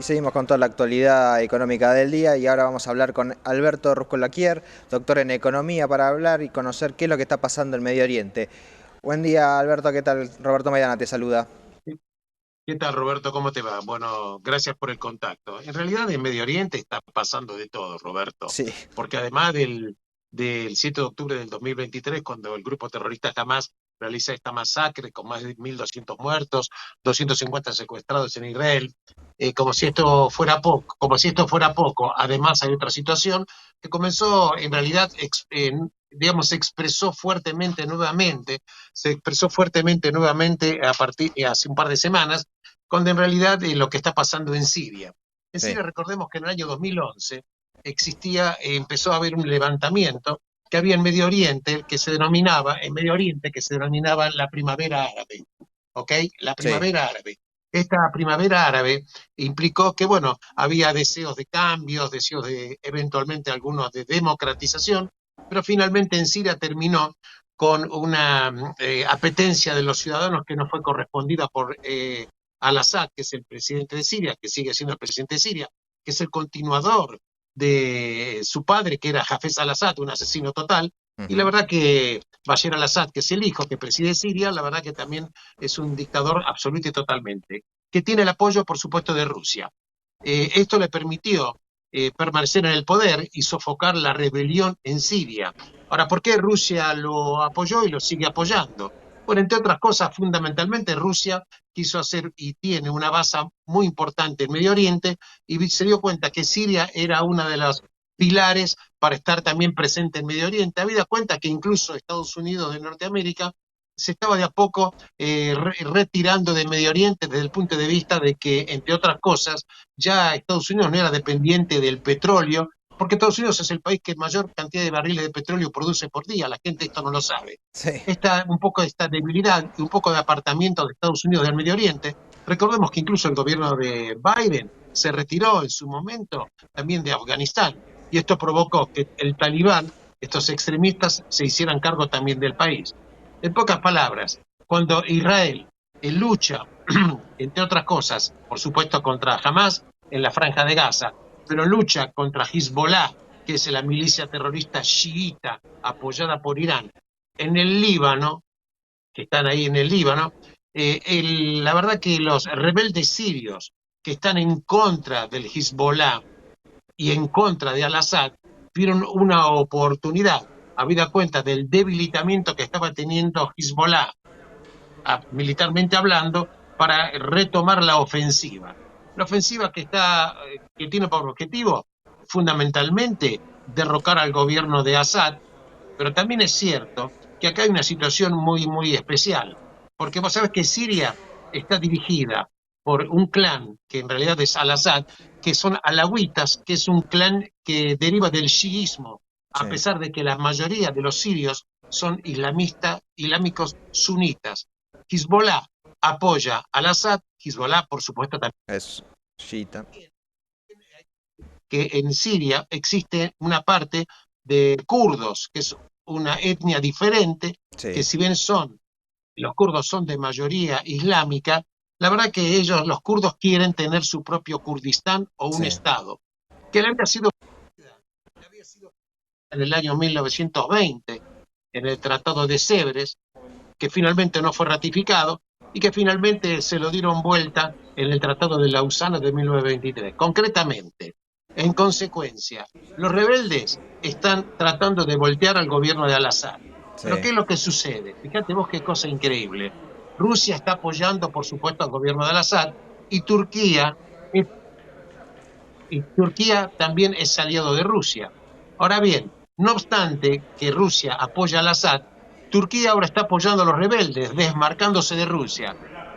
Y seguimos con toda la actualidad económica del día y ahora vamos a hablar con Alberto Ruscolaquier, doctor en economía, para hablar y conocer qué es lo que está pasando en Medio Oriente. Buen día, Alberto, ¿qué tal? Roberto Maidana te saluda. ¿Qué tal, Roberto? ¿Cómo te va? Bueno, gracias por el contacto. En realidad en Medio Oriente está pasando de todo, Roberto, Sí, porque además del 7 de octubre del 2023, cuando el grupo terrorista Hamas realiza esta masacre con más de 1.200 muertos, 250 secuestrados en Israel, como si esto fuera poco, además hay otra situación que comenzó en realidad, digamos, se expresó fuertemente nuevamente a partir hace un par de semanas cuando en realidad lo que está pasando en Siria. En sí, Siria recordemos que en el año 2011 empezó a haber un levantamiento que había en Medio Oriente que se denominaba la Primavera Árabe, ¿ok? La sí. Primavera Árabe. Esta Primavera Árabe implicó que, bueno, había deseos de cambios, deseos de eventualmente algunos de democratización, pero finalmente en Siria terminó con una apetencia de los ciudadanos que no fue correspondida por al-Assad, que es el presidente de Siria, que sigue siendo el presidente de Siria, que es el continuador de su padre, que era Hafez al-Assad, un asesino total, y la Ujú. verdad que Bashar al-Assad, que es el hijo que preside Siria, la verdad que también es un dictador absoluto y totalmente, que tiene el apoyo, por supuesto, de Rusia. Esto le permitió permanecer en el poder y sofocar la rebelión en Siria. Ahora, ¿por qué Rusia lo apoyó y lo sigue apoyando? Bueno, entre otras cosas, fundamentalmente Rusia quiso hacer y tiene una base muy importante en Medio Oriente y se dio cuenta que Siria era una de las pilares para estar también presente en Medio Oriente. Habida cuenta que incluso Estados Unidos de Norteamérica se estaba de a poco retirando de Medio Oriente desde el punto de vista de que, entre otras cosas, ya Estados Unidos no era dependiente del petróleo, porque Estados Unidos es el país que mayor cantidad de barriles de petróleo produce por día, la gente esto no lo sabe. Sí, Un poco de esta debilidad y un poco de apartamiento de Estados Unidos del Medio Oriente, recordemos que incluso el gobierno de Biden se retiró en su momento también de Afganistán, y esto provocó que el talibán, estos extremistas, se hicieran cargo también del país. En pocas palabras, cuando Israel lucha, entre otras cosas, por supuesto contra Hamas en la franja de Gaza, pero lucha contra Hezbollah, que es la milicia terrorista chiita apoyada por Irán, en el Líbano, que están ahí en el Líbano, la verdad que los rebeldes sirios que están en contra del Hezbollah y en contra de Al-Assad vieron una oportunidad, habida cuenta del debilitamiento que estaba teniendo Hezbollah militarmente hablando, para retomar la ofensiva. La ofensiva que tiene por objetivo fundamentalmente derrocar al gobierno de Assad, pero también es cierto que acá hay una situación muy, muy especial, porque vos sabés que Siria está dirigida por un clan que en realidad es Al-Assad, que son alawitas, que es un clan que deriva del chiismo, a sí. pesar de que la mayoría de los sirios son islámicos sunitas. Hezbollah apoya al Assad, Hezbollah por supuesto también, Es chiita. que en Siria existe una parte de kurdos, que es una etnia diferente, que Sí, si bien los kurdos son de mayoría islámica, la verdad que los kurdos quieren tener su propio Kurdistán o un sí. estado, que le había sido en el año 1920, en el Tratado de Sèvres, que finalmente no fue ratificado y que finalmente se lo dieron vuelta en el Tratado de Lausana de 1923. Concretamente, en consecuencia, los rebeldes están tratando de voltear al gobierno de Al-Assad. Pero Sí. ¿qué es lo que sucede? Fíjate vos qué cosa increíble. Rusia está apoyando, por supuesto, al gobierno de Al-Assad y Turquía también es aliado de Rusia. Ahora bien, no obstante que Rusia apoya al Assad, Turquía ahora está apoyando a los rebeldes, desmarcándose de Rusia.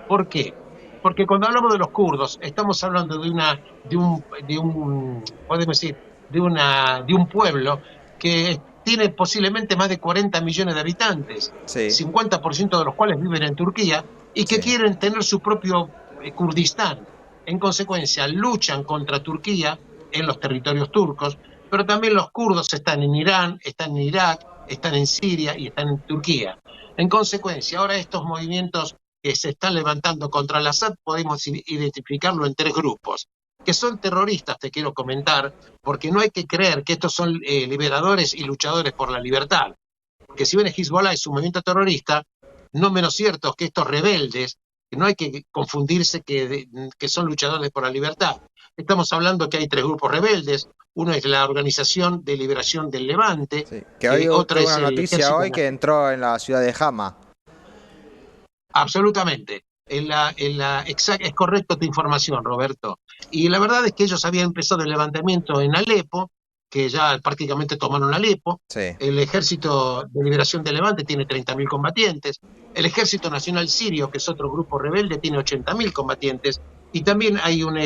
¿Por qué? Porque cuando hablamos de los kurdos, estamos hablando podemos decir, de un pueblo que tiene posiblemente más de 40 millones de habitantes, Sí, 50% de los cuales viven en Turquía y que sí. quieren tener su propio Kurdistán. En consecuencia, luchan contra Turquía en los territorios turcos, pero también los kurdos están en Irán, están en Irak, están en Siria y están en Turquía. En consecuencia, ahora estos movimientos que se están levantando contra el Assad podemos identificarlo en tres grupos. que son terroristas, te quiero comentar, porque no hay que creer que estos son liberadores y luchadores por la libertad. Porque si bien Hezbollah es un movimiento terrorista, no menos cierto es que estos rebeldes, que no hay que confundirse que son luchadores por la libertad. Estamos hablando que hay tres grupos rebeldes. Uno es la Organización de Liberación del Levante, Sí. Que hoy otra tuve es una el noticia Ejército hoy que Nacional. entró en la ciudad de Hama. Absolutamente. Es correcto tu información, Roberto. Y la verdad es que ellos habían empezado el levantamiento en Alepo, que ya prácticamente tomaron Alepo. Sí. El Ejército de Liberación del Levante tiene 30.000 combatientes. El Ejército Nacional Sirio, que es otro grupo rebelde, tiene 80.000 combatientes. Y también hay un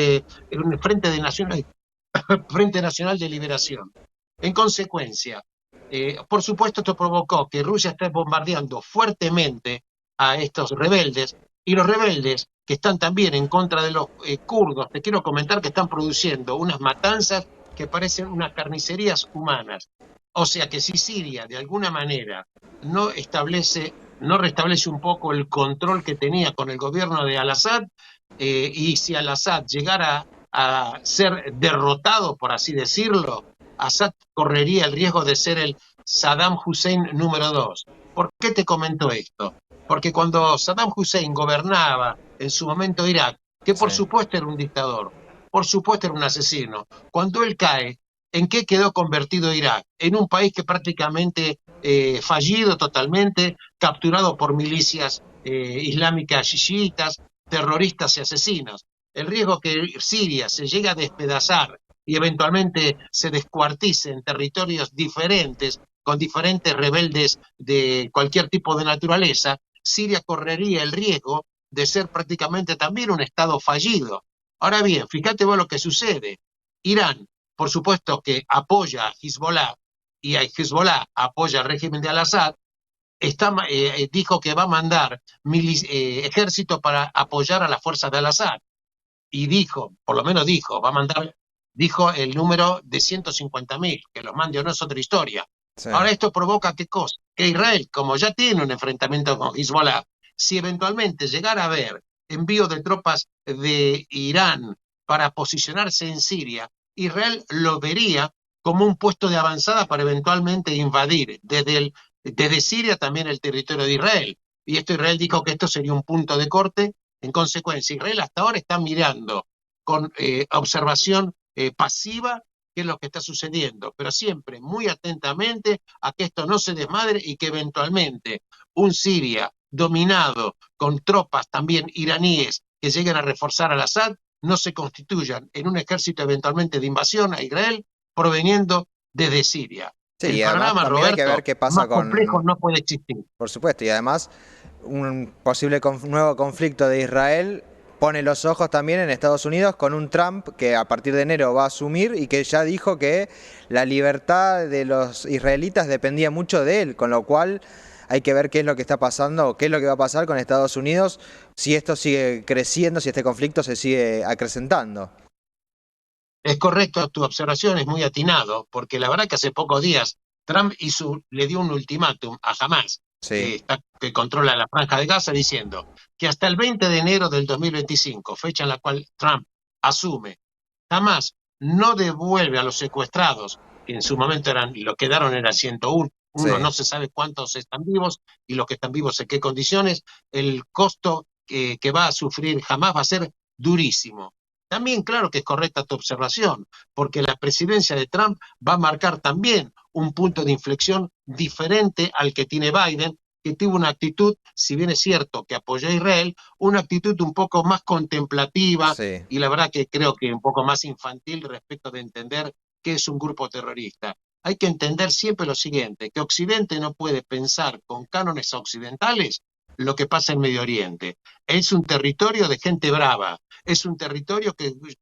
Frente Nacional de Liberación. En consecuencia, por supuesto, esto provocó que Rusia esté bombardeando fuertemente a estos rebeldes, y los rebeldes que están también en contra de los kurdos, te quiero comentar que están produciendo unas matanzas que parecen unas carnicerías humanas. O sea que si Siria de alguna manera no establece, no restablece un poco el control que tenía con el gobierno de Al-Assad, y si Al-Assad llegara a ser derrotado, por así decirlo, Assad correría el riesgo de ser el Saddam Hussein número 2. ¿Por qué te comento esto? Porque cuando Saddam Hussein gobernaba en su momento Irak, que Sí. por supuesto era un dictador, por supuesto era un asesino, cuando él cae, ¿en qué quedó convertido Irak? En un país que prácticamente fallido totalmente, capturado por milicias islámicas chiitas, terroristas y asesinos. El riesgo que Siria se llegue a despedazar y eventualmente se descuartice en territorios diferentes, con diferentes rebeldes de cualquier tipo de naturaleza, Siria correría el riesgo de ser prácticamente también un Estado fallido. Ahora bien, fíjate vos lo que sucede. Irán, por supuesto que apoya a Hezbollah, y a Hezbollah apoya al régimen de Al-Assad, dijo que va a mandar ejército para apoyar a las fuerzas de Al-Assad. Y dijo, por lo menos dijo, va a mandar, dijo el número de 150.000, que los mande o no es otra historia. Sí. Ahora esto provoca qué cosa? Que Israel, como ya tiene un enfrentamiento con Hezbollah, si eventualmente llegara a haber envío de tropas de Irán para posicionarse en Siria, Israel lo vería como un puesto de avanzada para eventualmente invadir desde Siria también el territorio de Israel. Y esto Israel dijo que esto sería un punto de corte. En consecuencia, Israel hasta ahora está mirando con observación pasiva qué es lo que está sucediendo, pero siempre muy atentamente a que esto no se desmadre y que eventualmente un Siria dominado con tropas también iraníes que lleguen a reforzar al Assad no se constituyan en un ejército eventualmente de invasión a Israel proveniendo desde Siria. Sí, El y además panorama, también hay que ver Roberto, qué pasa más complejo con, no puede existir. por supuesto, y además un posible nuevo conflicto de Israel pone los ojos también en Estados Unidos con un Trump que a partir de enero va a asumir y que ya dijo que la libertad de los israelitas dependía mucho de él, con lo cual hay que ver qué es lo que está pasando, qué es lo que va a pasar con Estados Unidos si esto sigue creciendo, si este conflicto se sigue acrecentando. Es correcto, tu observación es muy atinado, porque la verdad que hace pocos días Trump le dio un ultimátum a Hamas, Sí, que controla la franja de Gaza, diciendo que hasta el 20 de enero del 2025, fecha en la cual Trump asume, Hamas no devuelve a los secuestrados, que en su momento lo quedaron eran 101, sí. no se sabe cuántos están vivos y los que están vivos en qué condiciones, el costo que va a sufrir Hamas va a ser durísimo. También claro que es correcta tu observación, porque la presidencia de Trump va a marcar también un punto de inflexión diferente al que tiene Biden, que tuvo una actitud, si bien es cierto que apoyó a Israel, una actitud un poco más contemplativa Sí. y la verdad que creo que un poco más infantil respecto de entender qué es un grupo terrorista. Hay que entender siempre lo siguiente, que Occidente no puede pensar con cánones occidentales lo que pasa en Medio Oriente. Es un territorio de gente brava, es un territorio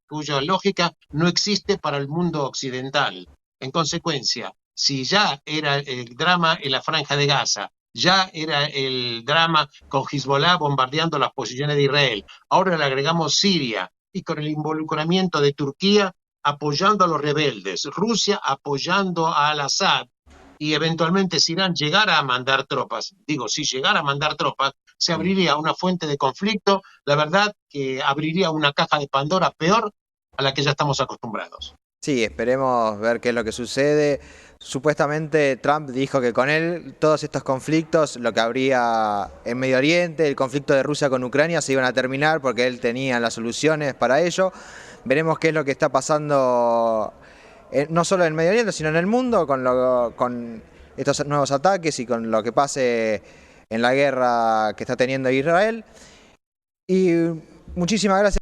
cuya lógica no existe para el mundo occidental. En consecuencia, si ya era el drama en la Franja de Gaza, ya era el drama con Hezbollah bombardeando las posiciones de Israel, ahora le agregamos Siria y con el involucramiento de Turquía apoyando a los rebeldes, Rusia apoyando a Al-Assad, y eventualmente si Irán llegara a mandar tropas, digo, si llegara a mandar tropas, se abriría una fuente de conflicto, la verdad que abriría una caja de Pandora peor a la que ya estamos acostumbrados. Sí, esperemos ver qué es lo que sucede. Supuestamente Trump dijo que con él todos estos conflictos, lo que habría en Medio Oriente, el conflicto de Rusia con Ucrania, se iban a terminar porque él tenía las soluciones para ello. Veremos qué es lo que está pasando, no solo en Medio Oriente, sino en el mundo, con estos nuevos ataques y con lo que pase en la guerra que está teniendo Israel. Y muchísimas gracias.